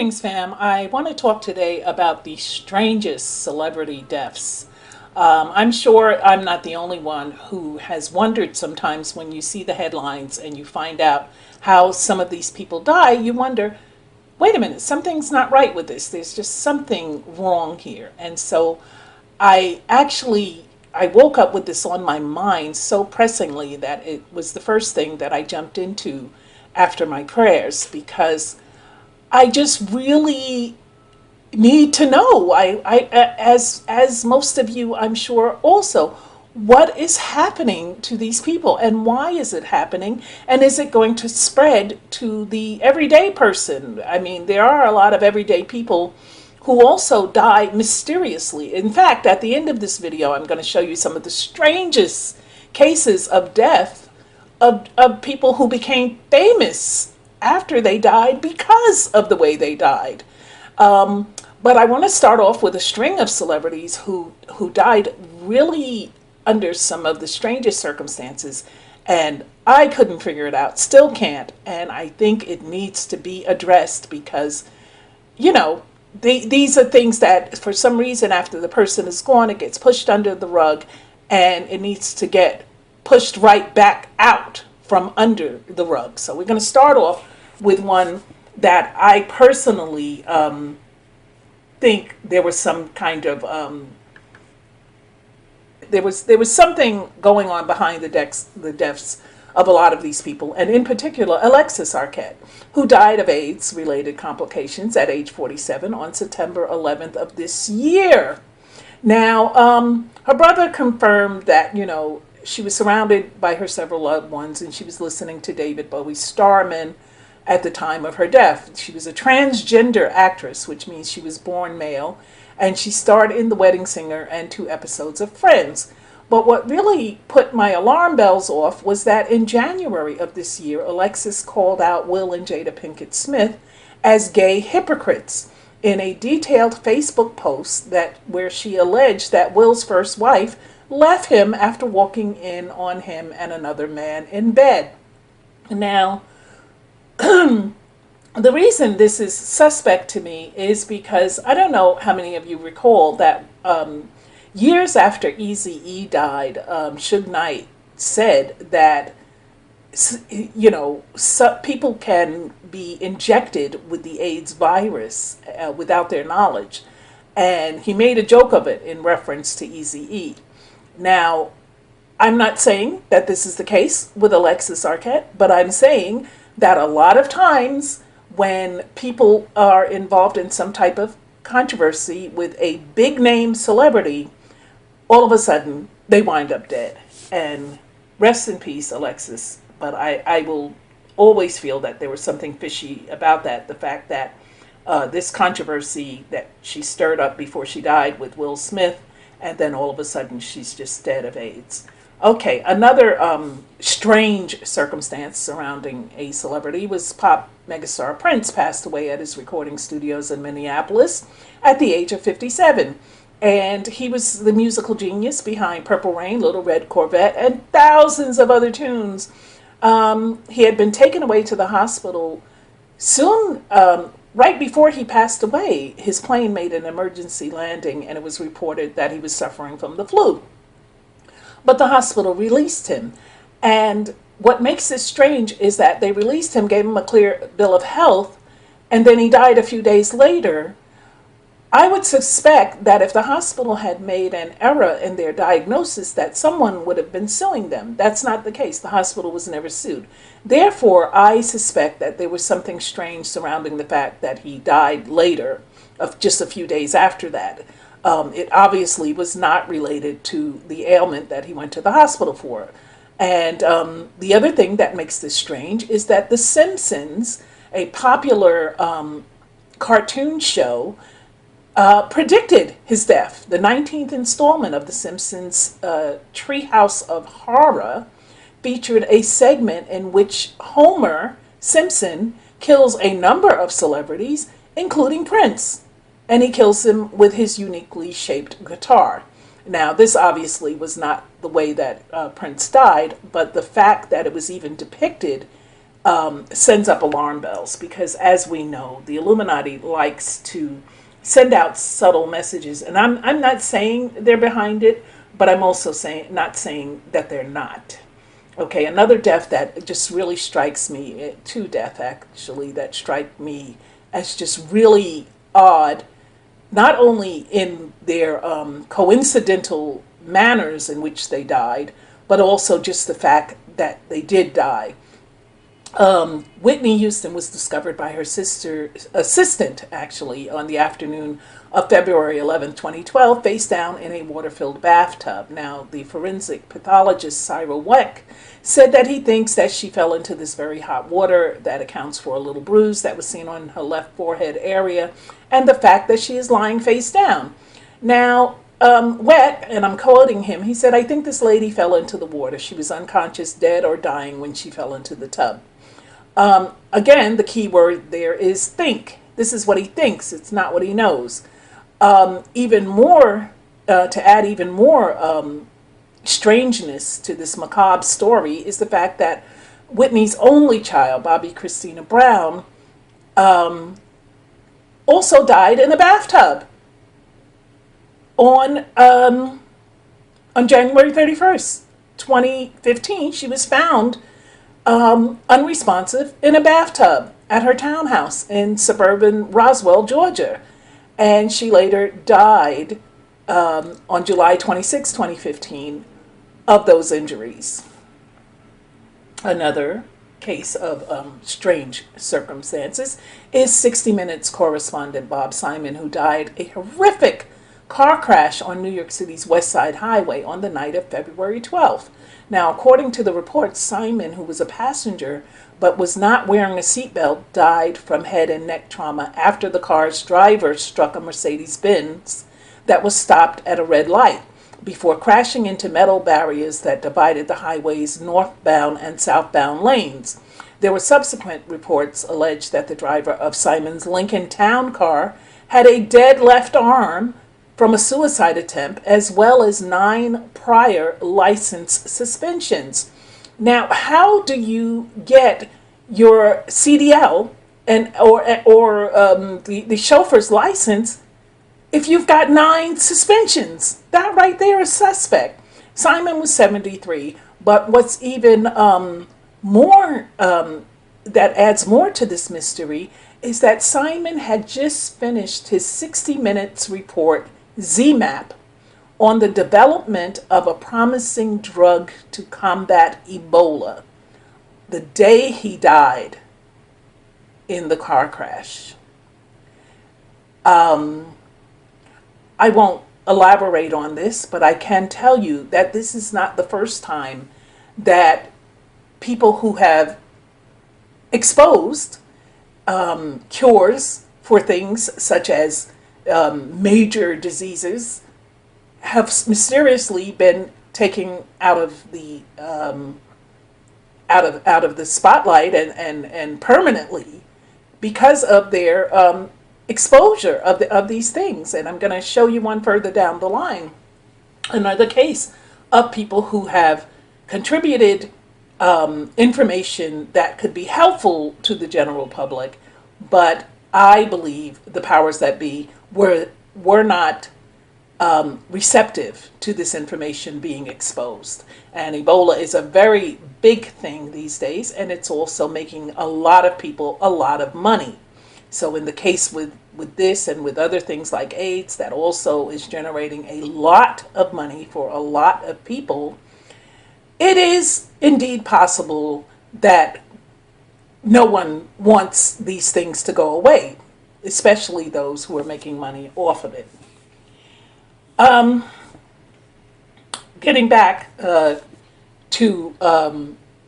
Greetings, fam. I want to talk today about the strangest celebrity deaths. I'm sure I'm not the only one who has wondered sometimes when you see the headlines and you find out how some of these people die, you wonder, wait a minute, something's not right with this. There's just something wrong here. And so I woke up with this on my mind so pressingly that it was the first thing that I jumped into after my prayers because I just really need to know. As most of you, I'm sure, also, what is happening to these people, and why is it happening, and is it going to spread to the everyday person? I mean, there are a lot of everyday people who also die mysteriously. In fact, at the end of this video, I'm going to show you some of the strangest cases of death of people who became famous after they died because of the way they died. But I want to start off with a string of celebrities who died really under some of the strangest circumstances, and I couldn't figure it out, still can't, and I think it needs to be addressed because, you know, these are things that for some reason after the person is gone, it gets pushed under the rug and it needs to get pushed right back out from under the rug. So we're going to start off with one that I personally think there was some kind of there was something going on behind the deaths of a lot of these people, and in particular Alexis Arquette, who died of AIDS-related complications at age 47 on September 11th of this year. Now, her brother confirmed that, you know, she was surrounded by her several loved ones, and she was listening to David Bowie's Starman at the time of her death. She was a transgender actress, which means she was born male, and she starred in The Wedding Singer and 2 episodes of Friends. But what really put my alarm bells off was that in January of this year, Alexis called out Will and Jada Pinkett Smith as gay hypocrites in a detailed Facebook post where she alleged that Will's first wife left him after walking in on him and another man in bed. Now, the reason this is suspect to me is because I don't know how many of you recall that years after Eazy-E died, Suge Knight said that, you know, people can be injected with the AIDS virus without their knowledge. And he made a joke of it in reference to Eazy-E. Now, I'm not saying that this is the case with Alexis Arquette, but I'm saying that a lot of times when people are involved in some type of controversy with a big name celebrity, all of a sudden they wind up dead. And rest in peace, Alexis. But I will always feel that there was something fishy about that. The fact that this controversy that she stirred up before she died with Will Smith, and then all of a sudden she's just dead of AIDS. Okay, another strange circumstance surrounding a celebrity was pop megastar Prince passed away at his recording studios in Minneapolis at the age of 57. And he was the musical genius behind Purple Rain, Little Red Corvette, and thousands of other tunes. He had been taken away to the hospital soon, right before he passed away. His plane made an emergency landing, and it was reported that he was suffering from the flu. But the hospital released him. And what makes this strange is that they released him, gave him a clear bill of health, and then he died a few days later. I would suspect that if the hospital had made an error in their diagnosis, that someone would have been suing them. That's not the case. The hospital was never sued. Therefore, I suspect that there was something strange surrounding the fact that he died later, of just a few days after that. It obviously was not related to the ailment that he went to the hospital for. And the other thing that makes this strange is that The Simpsons, a popular cartoon show, predicted his death. The 19th installment of The Simpsons Treehouse of Horror featured a segment in which Homer Simpson kills a number of celebrities, including Prince. And he kills him with his uniquely shaped guitar. Now, this obviously was not the way that Prince died, but the fact that it was even depicted sends up alarm bells, because as we know, the Illuminati likes to send out subtle messages, and I'm not saying they're behind it, but I'm also not saying that they're not. Okay, another death that just really strikes me, two deaths actually that strike me as just really odd, not only in their coincidental manners in which they died, but also just the fact that they did die. Whitney Houston was discovered by her assistant, actually, on the afternoon of February 11th, 2012, face down in a water-filled bathtub. Now, the forensic pathologist Cyril Weck said that he thinks that she fell into this very hot water. That accounts for a little bruise that was seen on her left forehead area, and the fact that she is lying face down. Now, Weck, and I'm quoting him, he said, "I think this lady fell into the water. She was unconscious, dead, or dying when she fell into the tub." Again, the key word there is think. This is what he thinks. It's not what he knows. Even more, to add even more strangeness to this macabre story, is the fact that Whitney's only child, Bobby Christina Brown, also died in a bathtub on January 31st, 2015. She was found unresponsive in a bathtub at her townhouse in suburban Roswell, Georgia. And she later died on July 26, 2015, of those injuries. Another case of strange circumstances is 60 Minutes correspondent Bob Simon, who died a horrific car crash on New York City's West Side Highway on the night of February 12th. Now, according to the reports, Simon, who was a passenger but was not wearing a seatbelt, died from head and neck trauma after the car's driver struck a Mercedes-Benz that was stopped at a red light before crashing into metal barriers that divided the highway's northbound and southbound lanes. There were subsequent reports alleged that the driver of Simon's Lincoln Town car had a dead left arm from a suicide attempt, as well as 9 prior license suspensions. Now, how do you get your CDL or the chauffeur's license if you've got 9 suspensions? That right there is suspect. Simon was 73, but what's even more that adds more to this mystery is that Simon had just finished his 60 Minutes report, ZMAP, on the development of a promising drug to combat Ebola the day he died in the car crash. I won't elaborate on this, but I can tell you that this is not the first time that people who have exposed cures for things such as major diseases have mysteriously been taken out of the spotlight and permanently because of their exposure of these things. And I'm going to show you one further down the line, another case of people who have contributed information that could be helpful to the general public, but I believe the powers that be were not receptive to this information being exposed. And Ebola is a very big thing these days, and it's also making a lot of people a lot of money. So in the case with this and with other things like AIDS, that also is generating a lot of money for a lot of people, it is indeed possible that no one wants these things to go away, especially those who are making money off of it. Getting back to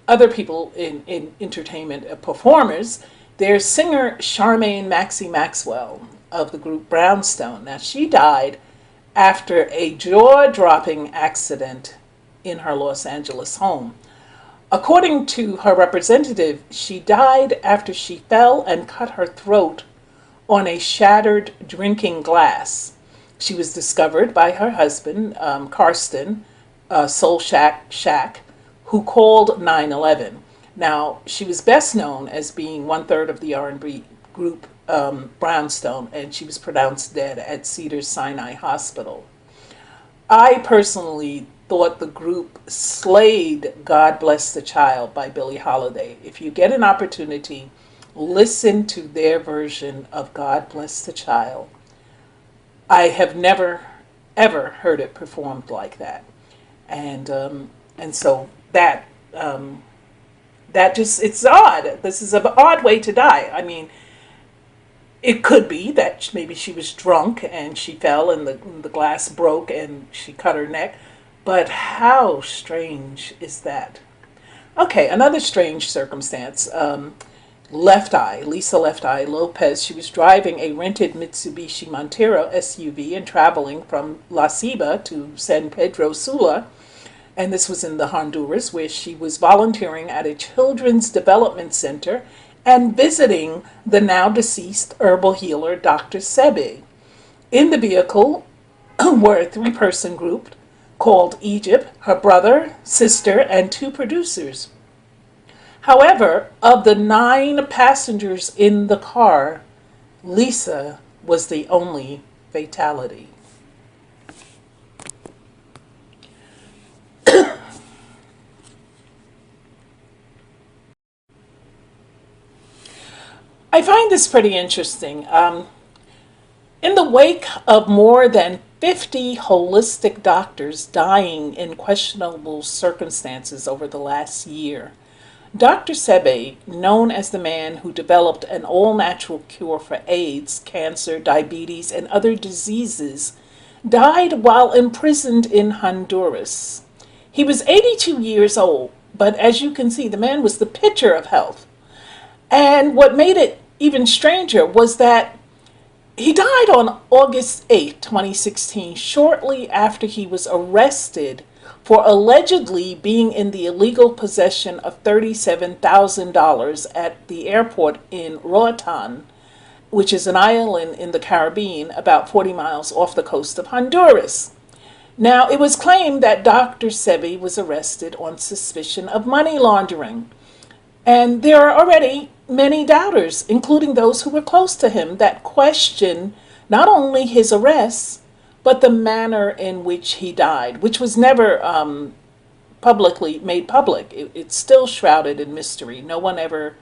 other people in entertainment, performers, there's singer Charmaine Maxwell of the group Brownstone. Now, she died after a jaw-dropping accident in her Los Angeles home. According to her representative, she died after she fell and cut her throat on a shattered drinking glass. She was discovered by her husband, Karsten, Soul Shack, who called 911. Now, she was best known as being one third of the R&B group Brownstone, and she was pronounced dead at Cedars-Sinai Hospital. I personally thought the group slayed God Bless the Child by Billie Holiday. If you get an opportunity, listen to their version of God Bless the Child. I have never, ever heard it performed like that. And so that just, it's odd. This is an odd way to die. I mean, it could be that maybe she was drunk and she fell and the glass broke and she cut her neck. But how strange is that? Okay, another strange circumstance. Left Eye, Lisa Left Eye Lopes, she was driving a rented Mitsubishi Montero SUV and traveling from La Ceiba to San Pedro Sula. And this was in the Honduras, where she was volunteering at a children's development center and visiting the now deceased herbal healer Dr. Sebi. In the vehicle were a three-person group called Egypt, her brother, sister, and two producers. However, of the 9 passengers in the car, Lisa was the only fatality. I find this pretty interesting. In the wake of more than 50 holistic doctors dying in questionable circumstances over the last year, Dr. Sebi, known as the man who developed an all-natural cure for AIDS, cancer, diabetes, and other diseases, died while imprisoned in Honduras. He was 82 years old, but as you can see, the man was the picture of health. And what made it even stranger was that he died on August 8, 2016, shortly after he was arrested for allegedly being in the illegal possession of $37,000 at the airport in Roatan, which is an island in the Caribbean about 40 miles off the coast of Honduras. Now, it was claimed that Dr. Sebi was arrested on suspicion of money laundering. And there are already many doubters, including those who were close to him, that question not only his arrest, but the manner in which he died, which was never publicly made public. It's still shrouded in mystery. No one ever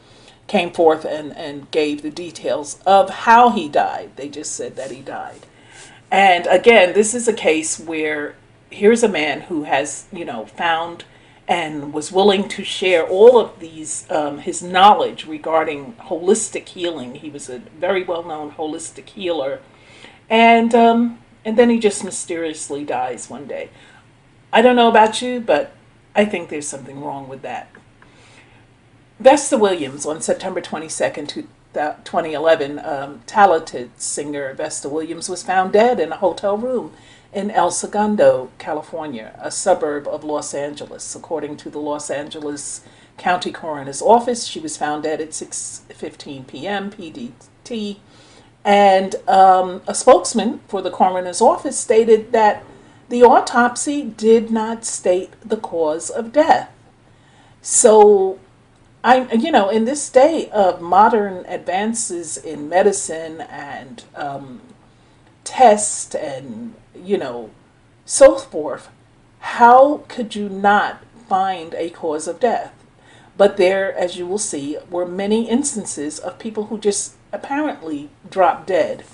came forth and gave the details of how he died. They just said that he died. And again, this is a case where here's a man who has, found and was willing to share all of these, his knowledge regarding holistic healing. He was a very well-known holistic healer. And then he just mysteriously dies one day. I don't know about you, but I think there's something wrong with that. Vesta Williams, on September 22nd, 2011, talented singer Vesta Williams was found dead in a hotel room in El Segundo, California, a suburb of Los Angeles. According to the Los Angeles County Coroner's Office, she was found dead at 6:15 p.m. PDT. And a spokesman for the coroner's office stated that the autopsy did not state the cause of death. So, in this day of modern advances in medicine and tests and, so forth, how could you not find a cause of death? But there, as you will see, were many instances of people who just apparently dropped dead,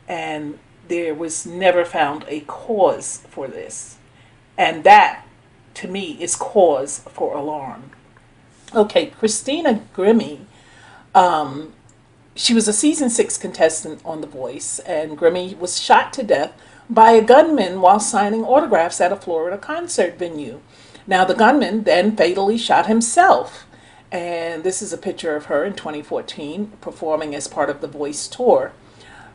and there was never found a cause for this. And that, to me, is cause for alarm. Okay, Christina Grimmie, she was a season 6 contestant on The Voice, and Grimmie was shot to death by a gunman while signing autographs at a Florida concert venue. Now, the gunman then fatally shot himself. And this is a picture of her in 2014 performing as part of the Voice tour.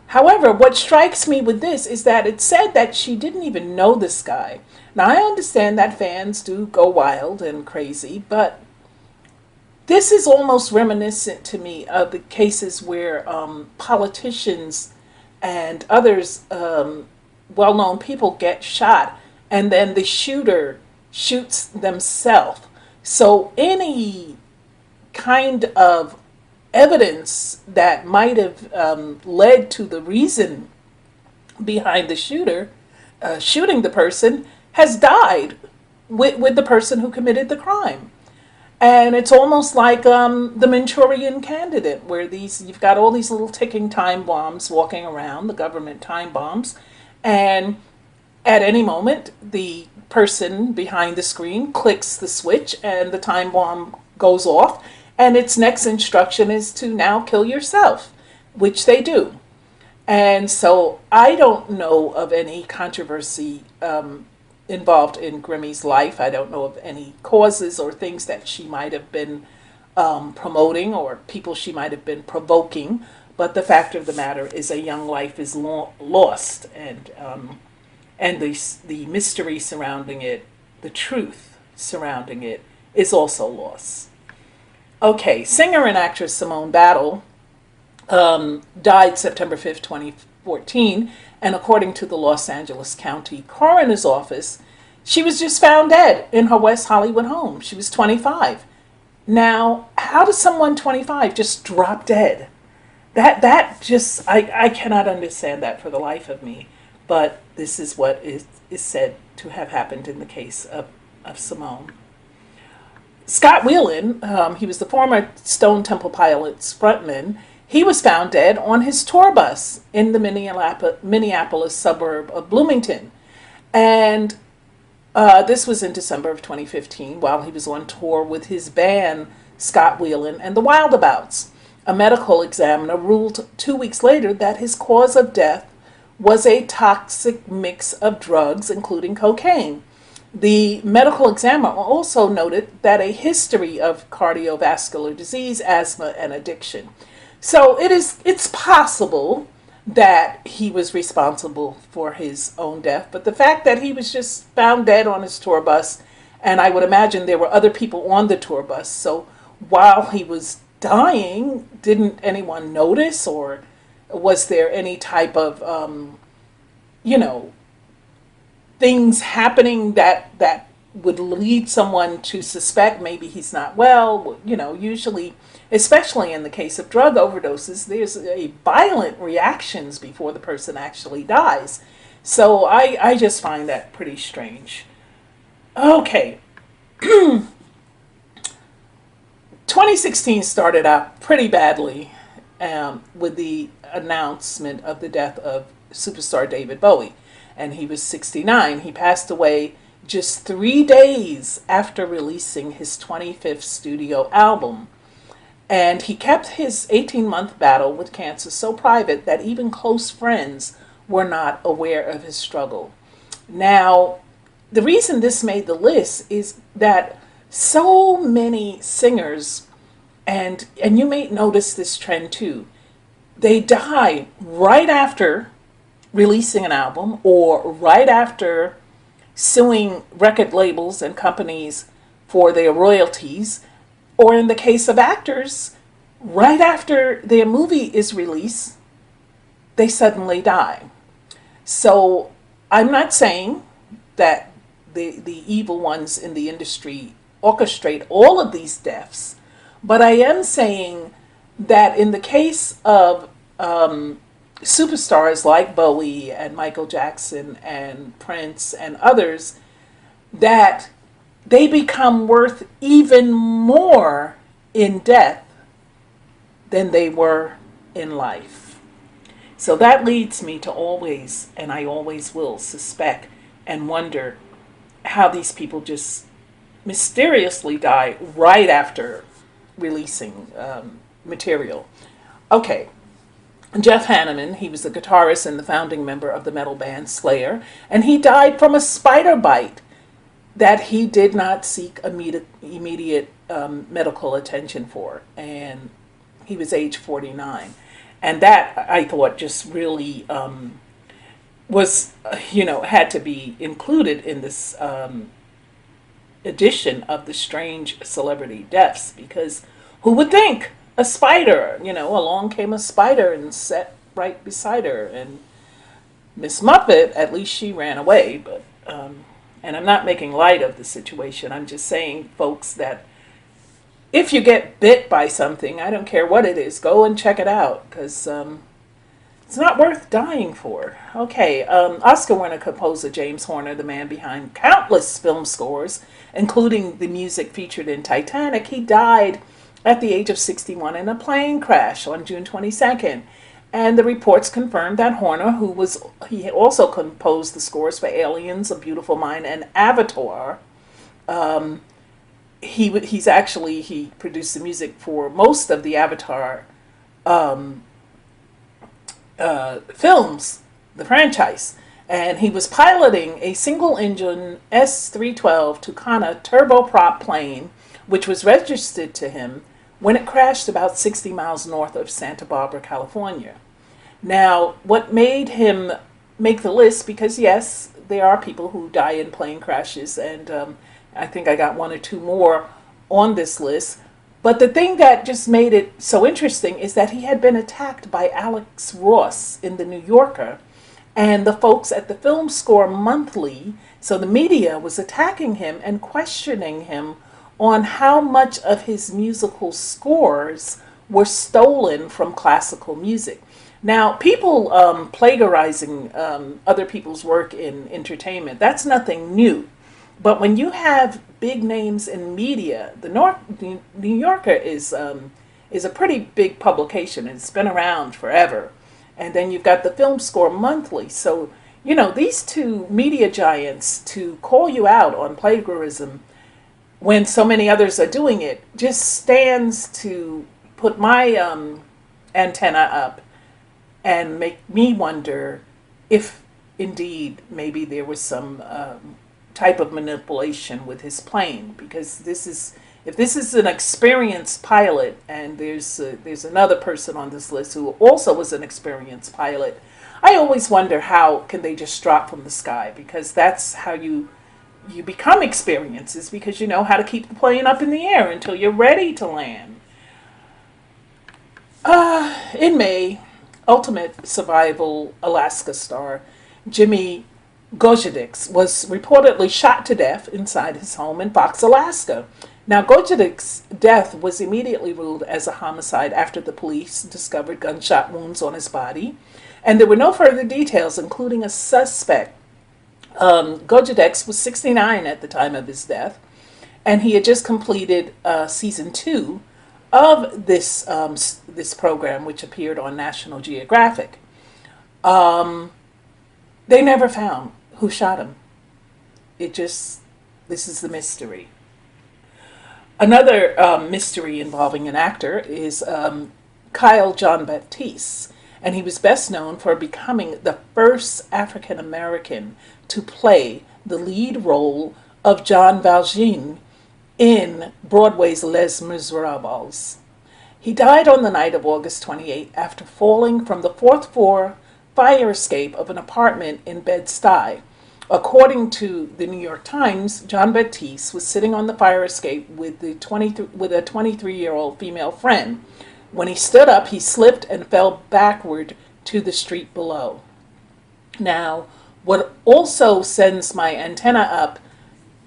However, what strikes me with this is that it said that she didn't even know this guy. Now, I understand that fans do go wild and crazy, but this is almost reminiscent to me of the cases where politicians and others, well-known people, get shot and then the shooter shoots themselves. So any kind of evidence that might have led to the reason behind the shooting the person, has died with the person who committed the crime. And it's almost like the Manchurian Candidate, where you've got all these little ticking time bombs walking around, the government time bombs, and at any moment, the person behind the screen clicks the switch and the time bomb goes off, and its next instruction is to now kill yourself, which they do. And so I don't know of any controversy involved in Grimmie's life. I don't know of any causes or things that she might have been promoting or people she might have been provoking. But the fact of the matter is a young life is lost, and the mystery surrounding it, the truth surrounding it, is also lost. Okay, singer and actress Simone Battle died September 5th, 2014, and according to the Los Angeles County Coroner's Office, she was just found dead in her West Hollywood home. She was 25. Now, how does someone 25 just drop dead? That just, I cannot understand that for the life of me. But this is what is said to have happened in the case of Simone. Scott Weiland, he was the former Stone Temple Pilots frontman. He was found dead on his tour bus in the Minneapolis suburb of Bloomington. And this was in December of 2015 while he was on tour with his band, Scott Weiland and the Wildabouts. A medical examiner ruled 2 weeks later that his cause of death was a toxic mix of drugs, including cocaine. The medical examiner also noted that a history of cardiovascular disease, asthma, and addiction. So it's possible that he was responsible for his own death, but the fact that he was just found dead on his tour bus, and I would imagine there were other people on the tour bus, so while he was dying, didn't anyone notice, or was there any type of things happening that would lead someone to suspect maybe he's not well? Usually, especially in the case of drug overdoses, there's a violent reactions before the person actually dies. So I just find that pretty strange. Okay. 2016 started out pretty badly with the announcement of the death of superstar David Bowie. And he was 69. He passed away just 3 days after releasing his 25th studio album. And he kept his 18-month battle with cancer so private that even close friends were not aware of his struggle. Now, the reason this made the list is that so many singers, and you may notice this trend too, they die right after releasing an album or right after suing record labels and companies for their royalties, or in the case of actors, right after their movie is released, they suddenly die. So I'm not saying that the evil ones in the industry orchestrate all of these deaths, but I am saying that in the case of superstars like Bowie and Michael Jackson and Prince and others, that they become worth even more in death than they were in life. So that leads me to always, and I always will, suspect and wonder how these people just mysteriously die right after releasing material. Okay. Jeff Hanneman, he was the guitarist and the founding member of the metal band Slayer, and he died from a spider bite that he did not seek immediate medical attention for, and he was age 49. And that, I thought, just really was, had to be included in this edition of the strange celebrity deaths, because who would think? A spider, along came a spider and sat right beside her. And Miss Muppet, at least she ran away. But and I'm not making light of the situation. I'm just saying, folks, that if you get bit by something, I don't care what it is, go and check it out, because it's not worth dying for. Okay, Oscar winner composer James Horner, the man behind countless film scores, including the music featured in Titanic, he died at the age of 61 in a plane crash on June 22nd. And the reports confirmed that Horner, he also composed the scores for Aliens, A Beautiful Mind, and Avatar. He produced the music for most of the Avatar films, the franchise, and he was piloting a single-engine S-312 Tucana turboprop plane, which was registered to him when it crashed about 60 miles north of Santa Barbara, California. Now, what made him make the list, because yes, there are people who die in plane crashes, and I think I got one or two more on this list. But the thing that just made it so interesting is that he had been attacked by Alex Ross in the New Yorker, and the folks at the Film Score Monthly, so the media was attacking him and questioning him on how much of his musical scores were stolen from classical music. Now, people plagiarizing other people's work in entertainment, that's nothing new. But when you have big names in media, the New Yorker is a pretty big publication. It's been around forever. And then you've got the Film Score Monthly. So, these two media giants, to call you out on plagiarism when so many others are doing it, just stands to put my antenna up and make me wonder if indeed maybe there was some type of manipulation with his plane, because if this is an experienced pilot, and there's another person on this list who also was an experienced pilot, I always wonder how can they just drop from the sky, because that's how you become experienced, is because you know how to keep the plane up in the air until you're ready to land. In May, Ultimate Survival Alaska star Jimmy Gosha Dix was reportedly shot to death inside his home in Fox, Alaska. Now, Gosha Dix's death was immediately ruled as a homicide after the police discovered gunshot wounds on his body, and there were no further details, including a suspect. Gosha Dix was 69 at the time of his death, and he had just completed season 2 of this program, which appeared on National Geographic. They never found who shot him. This is the mystery. Another mystery involving an actor is Kyle John Baptise, and he was best known for becoming the first African American to play the lead role of John Valjean in Broadway's Les Miserables. He died on the night of August 28 after falling from the fourth floor fire escape of an apartment in Bed-Stuy. According to the New York Times, John Baptiste was sitting on the fire escape with a 23-year-old female friend. When he stood up, he slipped and fell backward to the street below. Now, what also sends my antenna up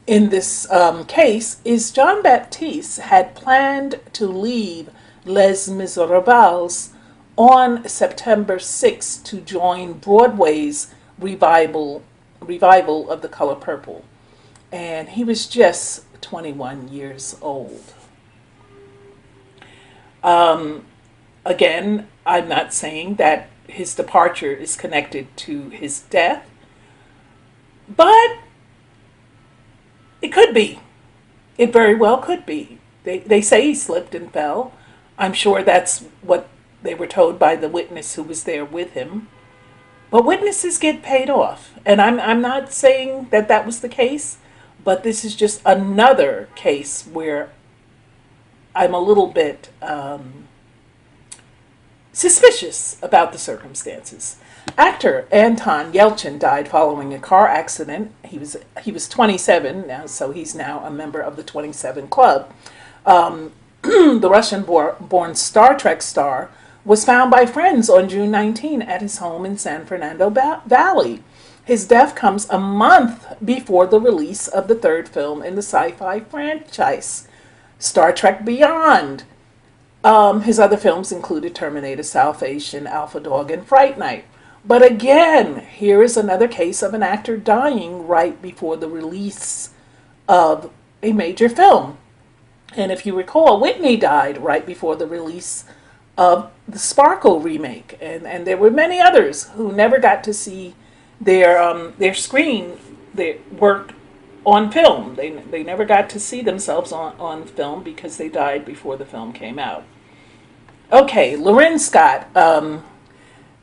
in this case is John Baptiste had planned to leave Les Miserables on September 6 to join Broadway's revival of The Color Purple. And he was just 21 years old. Again, I'm not saying that his departure is connected to his death, but it could be. It very well could be. They say he slipped and fell. I'm sure that's what they were told by the witness who was there with him. But witnesses get paid off. And I'm not saying that was the case, but this is just another case where I'm a little bit suspicious about the circumstances. Actor Anton Yelchin died following a car accident. He was 27 now, so he's now a member of the 27 Club. The Russian-born Star Trek star was found by friends on June 19 at his home in San Fernando Valley. His death comes a month before the release of the third film in the sci-fi franchise. Star Trek Beyond. His other films included Terminator Salvation, Alpha Dog, and Fright Night. But again, here is another case of an actor dying right before the release of a major film. And if you recall, Whitney died right before the release of the Sparkle remake. And there were many others who never got to see their work on film. They never got to see themselves on film because they died before the film came out. Okay, Loren Scott.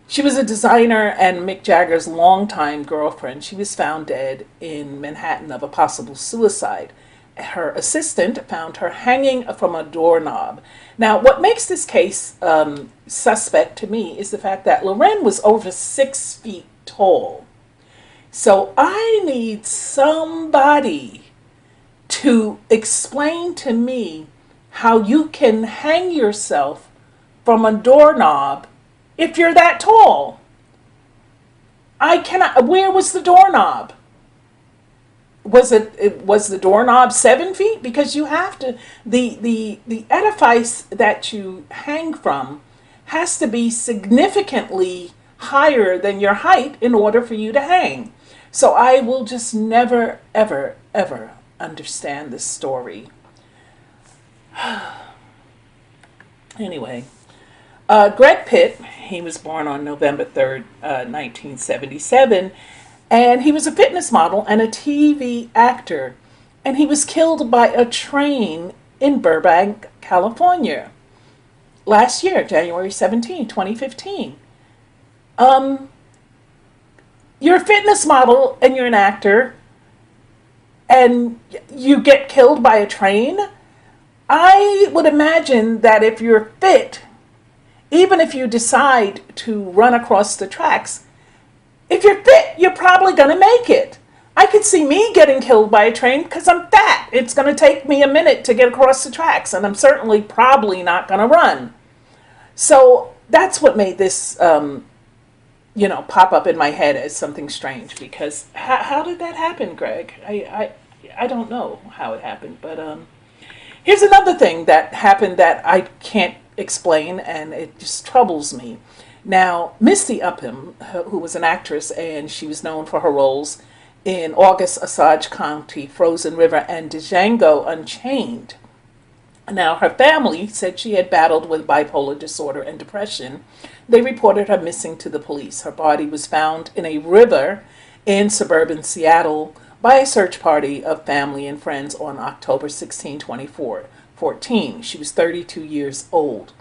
She was a designer and Mick Jagger's longtime girlfriend. She was found dead in Manhattan of a possible suicide. Her assistant found her hanging from a doorknob. Now, what makes this case suspect to me is the fact that Loren was over 6 feet tall. So I need somebody to explain to me how you can hang yourself from a doorknob if you're that tall. I cannot. Where was the doorknob? Was the doorknob 7 feet? Because you have to, the edifice that you hang from has to be significantly higher than your height in order for you to hang. So I will just never, ever, ever understand this story. Anyway, Greg Pitt, he was born on November 3rd, 1977, and he was a fitness model and a TV actor, and he was killed by a train in Burbank, California, last year, January 17, 2015. You're a fitness model and you're an actor, and you get killed by a train? I would imagine that if you're fit, even if you decide to run across the tracks, if you're fit, you're probably going to make it. I could see me getting killed by a train because I'm fat. It's going to take me a minute to get across the tracks, and I'm certainly probably not going to run. So that's what made this, pop up in my head as something strange, because how did that happen, Greg? I don't know how it happened, but here's another thing that happened that I can't explain, and it just troubles me. Now, Misty Upham, who was an actress, and she was known for her roles in August Osage County, Frozen River, and Django Unchained. Now, her family said she had battled with bipolar disorder and depression. They reported her missing to the police. Her body was found in a river in suburban Seattle by a search party of family and friends on October 16, 2014. She was 32 years old.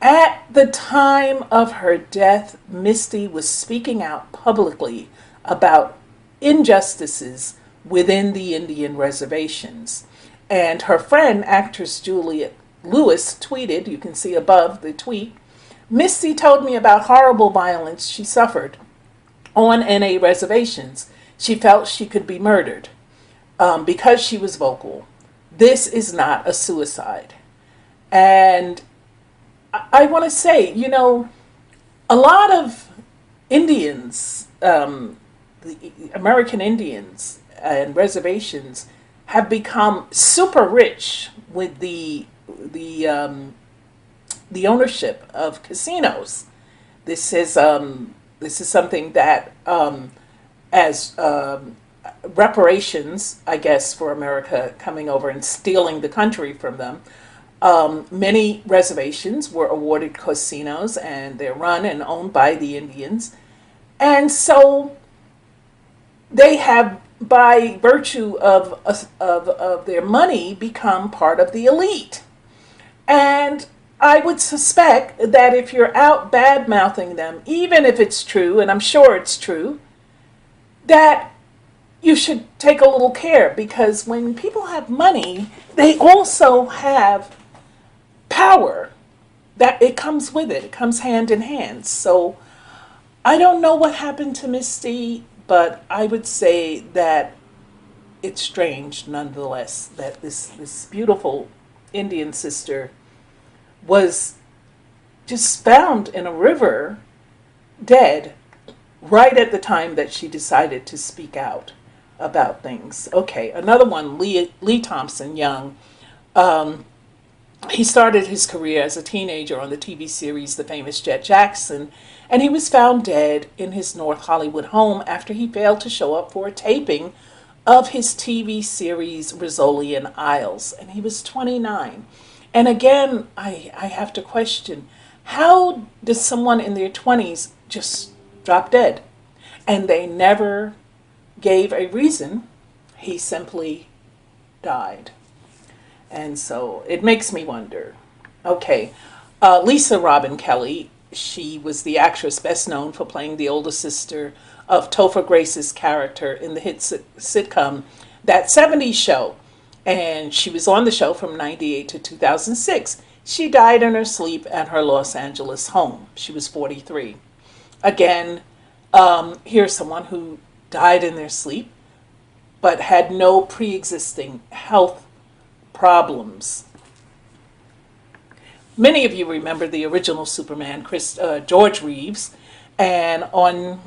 At the time of her death, Misty was speaking out publicly about injustices within the Indian reservations. And her friend, actress Juliette Lewis, tweeted, you can see above the tweet, "Misty told me about horrible violence she suffered on NA reservations. She felt she could be murdered because she was vocal. This is not a suicide." And I want to say, a lot of Indians, the American Indians and reservations, have become super rich with the ownership of casinos. This is something that, as reparations, I guess, for America coming over and stealing the country from them. Many reservations were awarded casinos, and they're run and owned by the Indians. And so they have, by virtue of their money, become part of the elite. And I would suspect that if you're out bad-mouthing them, even if it's true, and I'm sure it's true, that you should take a little care, because when people have money, they also have power. That it comes with it. It comes hand in hand. So I don't know what happened to Misty, but I would say that it's strange nonetheless that this beautiful Indian sister was just found in a river dead right at the time that she decided to speak out about things. Okay, another one, Lea Thompson Young. He started his career as a teenager on the TV series The Famous Jet Jackson, and he was found dead in his North Hollywood home after he failed to show up for a taping of his TV series Rizzoli and Isles, and he was 29. And again, I have to question, how does someone in their 20s just drop dead? And they never gave a reason. He simply died. And so it makes me wonder. Okay, Lisa Robin Kelly, she was the actress best known for playing the older sister of Topher Grace's character in the hit sitcom That 70s Show. And she was on the show from 98 to 2006. She died in her sleep at her Los Angeles home. She was 43. Again, here's someone who died in their sleep, but had no pre-existing health problems. Many of you remember the original Superman, George Reeves, and on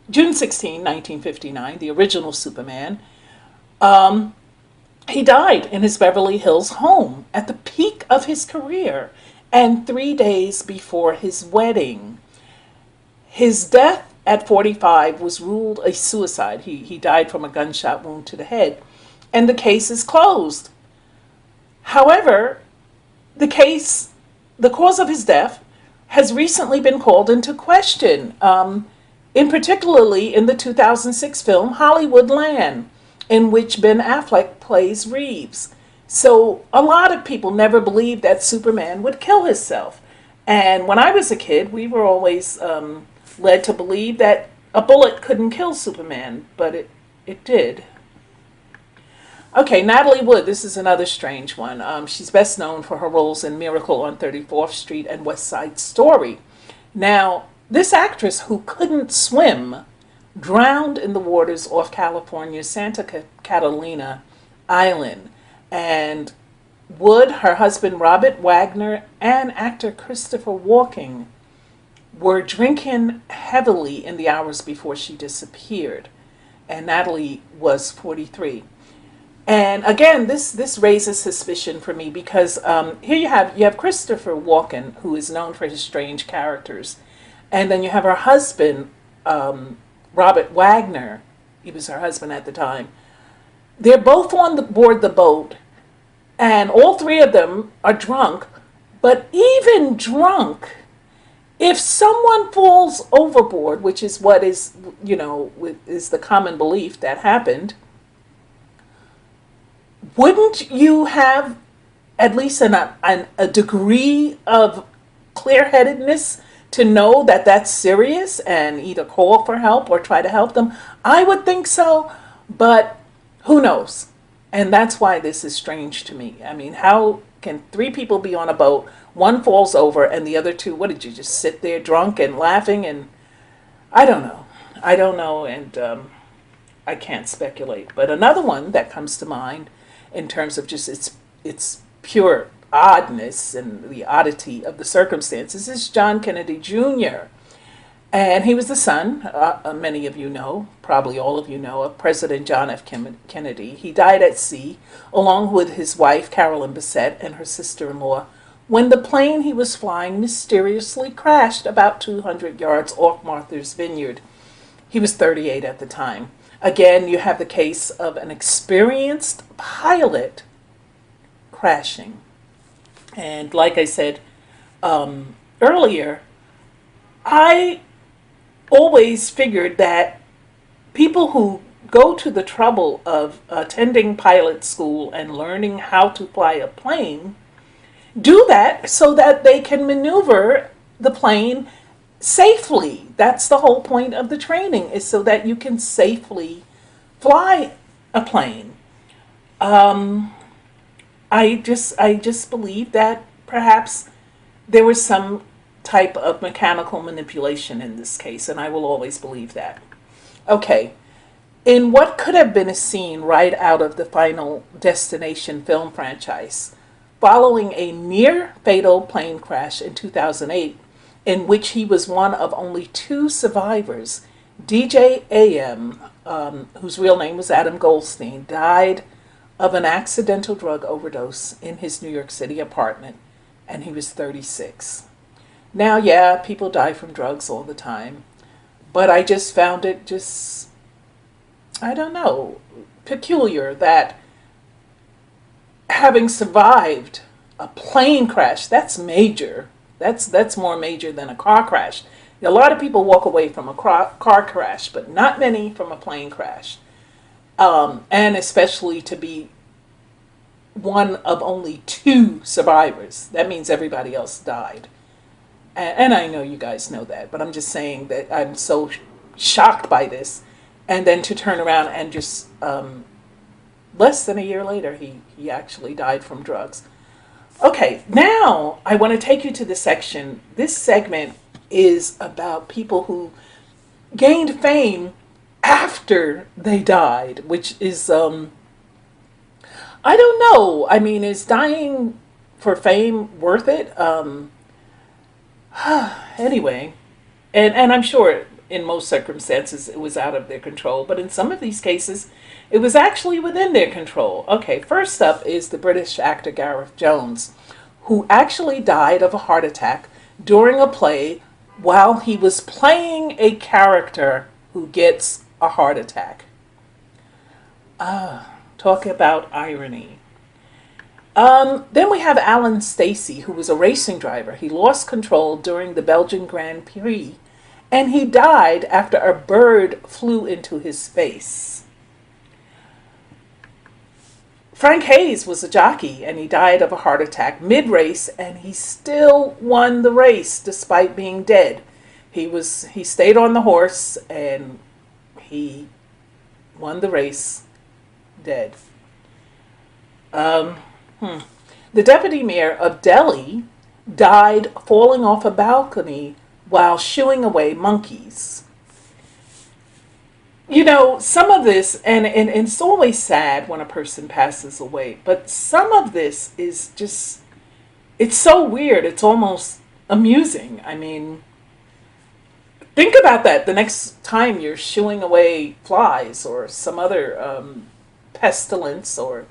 June 16, 1959, the original Superman, he died in his Beverly Hills home at the peak of his career and 3 days before his wedding. His death at 45 was ruled a suicide. He died from a gunshot wound to the head, and the case is closed. However, the cause of his death has recently been called into question, in particularly in the 2006 film Hollywoodland, in which Ben Affleck plays Reeves. So a lot of people never believed that Superman would kill himself. And when I was a kid, we were always led to believe that a bullet couldn't kill Superman, but it did. Okay, Natalie Wood, this is another strange one. She's best known for her roles in Miracle on 34th Street and West Side Story. Now, this actress who couldn't swim drowned in the waters off California's Santa Catalina Island. And Wood, her husband Robert Wagner, and actor Christopher Walken were drinking heavily in the hours before she disappeared. And Natalie was 43. And again, this raises suspicion for me because here you have Christopher Walken, who is known for his strange characters, and then you have her husband, Robert Wagner. He was her husband at the time. They're both on board the boat, and all three of them are drunk. But even drunk, if someone falls overboard, which is what is the common belief that happened, wouldn't you have at least a degree of clear-headedness to know that that's serious and either call for help or try to help them? I would think so, but who knows? And that's why this is strange to me. I mean, how can three people be on a boat, one falls over, and the other two, what did you just sit there drunk and laughing? And I don't know, and I can't speculate. But another one that comes to mind in terms of just its pure oddness and the oddity of the circumstances is John Kennedy Jr. And he was the son, many of you know, probably all of you know, of President John F. Kennedy. He died at sea along with his wife, Carolyn Bessette, and her sister-in-law when the plane he was flying mysteriously crashed about 200 yards off Martha's Vineyard. He was 38 at the time. Again, you have the case of an experienced pilot crashing. And like I said earlier, I always figured that people who go to the trouble of attending pilot school and learning how to fly a plane do that so that they can maneuver the plane safely. That's the whole point of the training, is so that you can safely fly a plane. I just believe that perhaps there was some type of mechanical manipulation in this case, and I will always believe that. Okay, in what could have been a scene right out of the Final Destination film franchise, following a near-fatal plane crash in 2008, in which he was one of only two survivors, DJ AM, whose real name was Adam Goldstein, died of an accidental drug overdose in his New York City apartment, and he was 36. Now, yeah, people die from drugs all the time, but I just found it just, I don't know, peculiar that having survived a plane crash, that's major. That's more major than a car crash. A lot of people walk away from a car crash, but not many from a plane crash. And especially to be one of only 2 survivors. That means everybody else died. And I know you guys know that, but I'm just saying that I'm so shocked by this. And then to turn around and just less than a year later, he actually died from drugs. Okay, now I want to take you to the section. This segment is about people who gained fame after they died, which is, I don't know. I mean, is dying for fame worth it? Anyway, and I'm sure in most circumstances it was out of their control, but in some of these cases it was actually within their control. Okay, first up is the British actor Gareth Jones, who actually died of a heart attack during a play while he was playing a character who gets a heart attack. Talk about irony. Then we have Alan Stacey, who was a racing driver. He lost control during the Belgian Grand Prix, and he died after a bird flew into his face. Frank Hayes was a jockey, and he died of a heart attack mid-race, and he still won the race despite being dead. He stayed on the horse, and he won the race dead. The deputy mayor of Delhi died falling off a balcony while shooing away monkeys. You know, some of this, and it's always sad when a person passes away, but some of this is just, it's so weird, it's almost amusing. I mean, think about that the next time you're shooing away flies or some other pestilence or,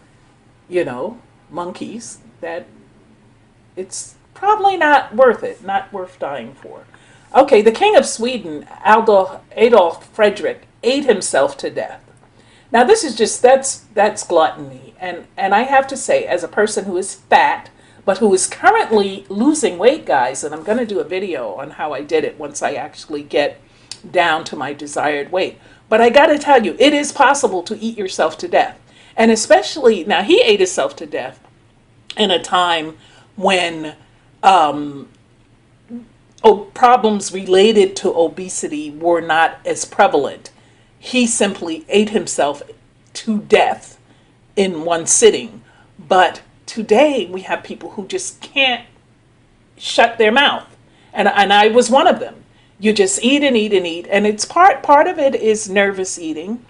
you know, monkeys, that it's probably not worth it, not worth dying for. Okay, the King of Sweden, Adolf Fredrik, ate himself to death. Now this is just, that's gluttony. And I have to say, as a person who is fat, but who is currently losing weight, guys, and I'm going to do a video on how I did it once I actually get down to my desired weight. But I got to tell you, it is possible to eat yourself to death. And especially, now he ate himself to death in a time when problems related to obesity were not as prevalent. He simply ate himself to death in one sitting. But today we have people who just can't shut their mouth. And I was one of them. You just eat and eat and eat. And it's part of it is nervous eating,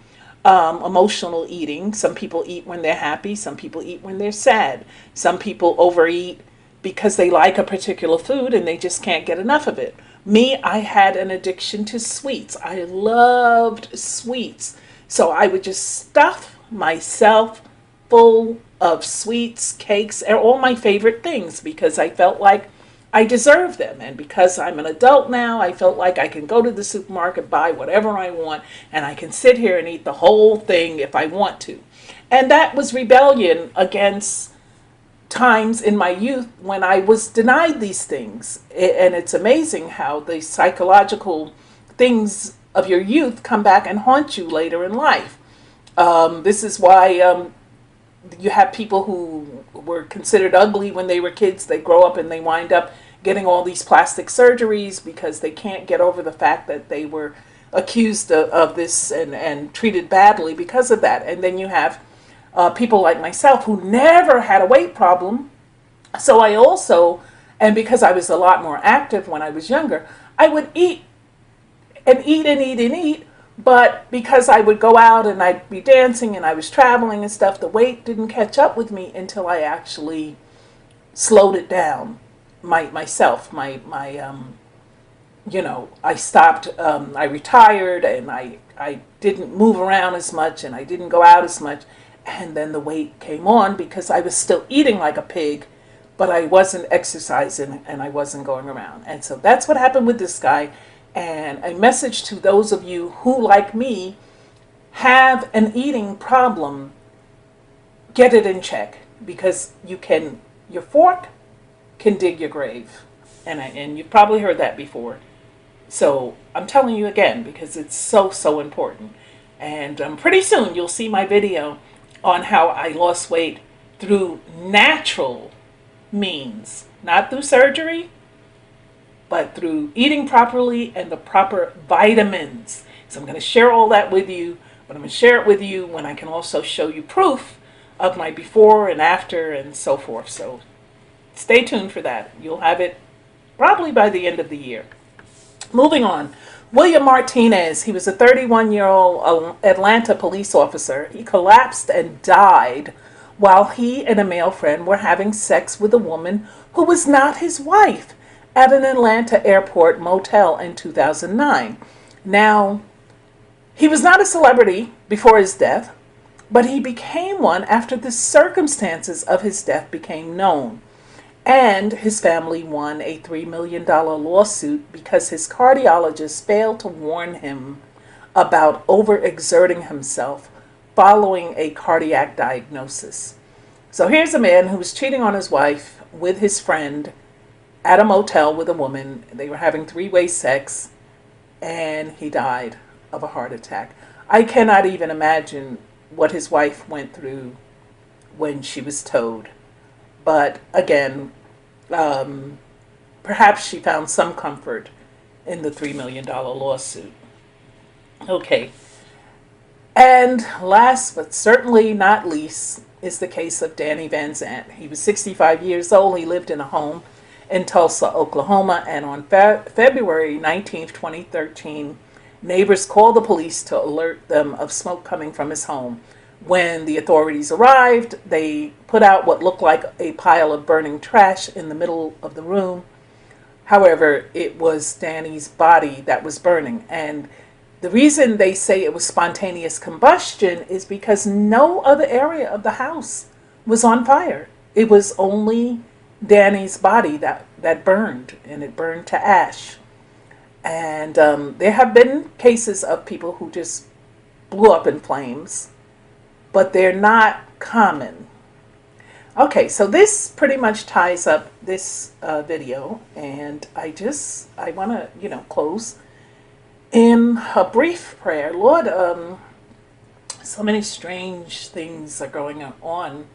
emotional eating. Some people eat when they're happy. Some people eat when they're sad. Some people overeat because they like a particular food and they just can't get enough of it. Me, I had an addiction to sweets. I loved sweets. So I would just stuff myself full of sweets, cakes, and all my favorite things because I felt like I deserved them. And because I'm an adult now, I felt like I can go to the supermarket, buy whatever I want, and I can sit here and eat the whole thing if I want to. And that was rebellion against times in my youth when I was denied these things. And it's amazing how the psychological things of your youth come back and haunt you later in life. This is why you have people who were considered ugly when they were kids. They grow up and they wind up getting all these plastic surgeries because they can't get over the fact that they were accused of this and treated badly because of that. And then you have people like myself who never had a weight problem. So I also, and because I was a lot more active when I was younger, I would eat and eat and eat and eat. But because I would go out and I'd be dancing and I was traveling and stuff, the weight didn't catch up with me until I actually slowed it down myself. I stopped, I retired and I didn't move around as much and I didn't go out as much. And then the weight came on because I was still eating like a pig, but I wasn't exercising and I wasn't going around. And so that's what happened with this guy. And a message to those of you who, like me, have an eating problem, get it in check, because your fork can dig your grave. And you've probably heard that before. So I'm telling you again because it's so, so important. And pretty soon you'll see my video on how I lost weight through natural means, not through surgery, but through eating properly and the proper vitamins. So I'm going to share all that with you, but I'm going to share it with you when I can also show you proof of my before and after and so forth. So stay tuned for that. You'll have it probably by the end of the year. Moving on. William Martinez, he was a 31-year-old Atlanta police officer. He collapsed and died while he and a male friend were having sex with a woman who was not his wife at an Atlanta airport motel in 2009. Now, he was not a celebrity before his death, but he became one after the circumstances of his death became known. And his family won a $3 million lawsuit because his cardiologist failed to warn him about overexerting himself following a cardiac diagnosis. So here's a man who was cheating on his wife with his friend at a motel with a woman. They were having three-way sex, and he died of a heart attack. I cannot even imagine what his wife went through when she was towed. But again, perhaps she found some comfort in the $3 million lawsuit. Okay. And last but certainly not least is the case of Danny Van Zant. He was 65 years old. He lived in a home in Tulsa, Oklahoma. And on February 19th, 2013, neighbors called the police to alert them of smoke coming from his home. When the authorities arrived, they put out what looked like a pile of burning trash in the middle of the room. However, it was Danny's body that was burning. And the reason they say it was spontaneous combustion is because no other area of the house was on fire. It was only Danny's body that burned, and it burned to ash. And there have been cases of people who just blew up in flames, but they're not common. Okay, so this pretty much ties up this video, and I want to, close in a brief prayer. Lord, so many strange things are going on,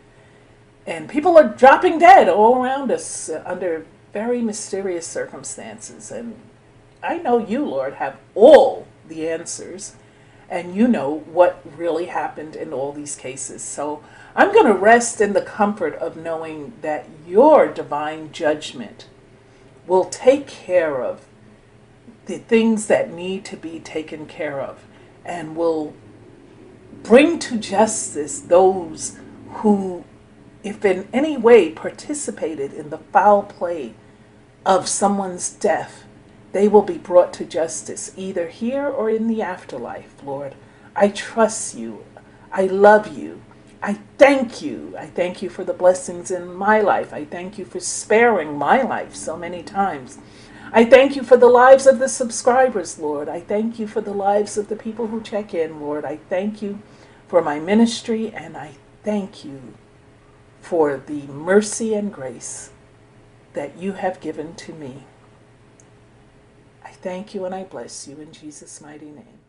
and people are dropping dead all around us under very mysterious circumstances, and I know you, Lord, have all the answers. And you know what really happened in all these cases. So I'm going to rest in the comfort of knowing that your divine judgment will take care of the things that need to be taken care of, and will bring to justice those who, if in any way participated in the foul play of someone's death, they will be brought to justice, either here or in the afterlife, Lord. I trust you. I love you. I thank you. I thank you for the blessings in my life. I thank you for sparing my life so many times. I thank you for the lives of the subscribers, Lord. I thank you for the lives of the people who check in, Lord. I thank you for my ministry, and I thank you for the mercy and grace that you have given to me. I thank you and I bless you in Jesus' mighty name.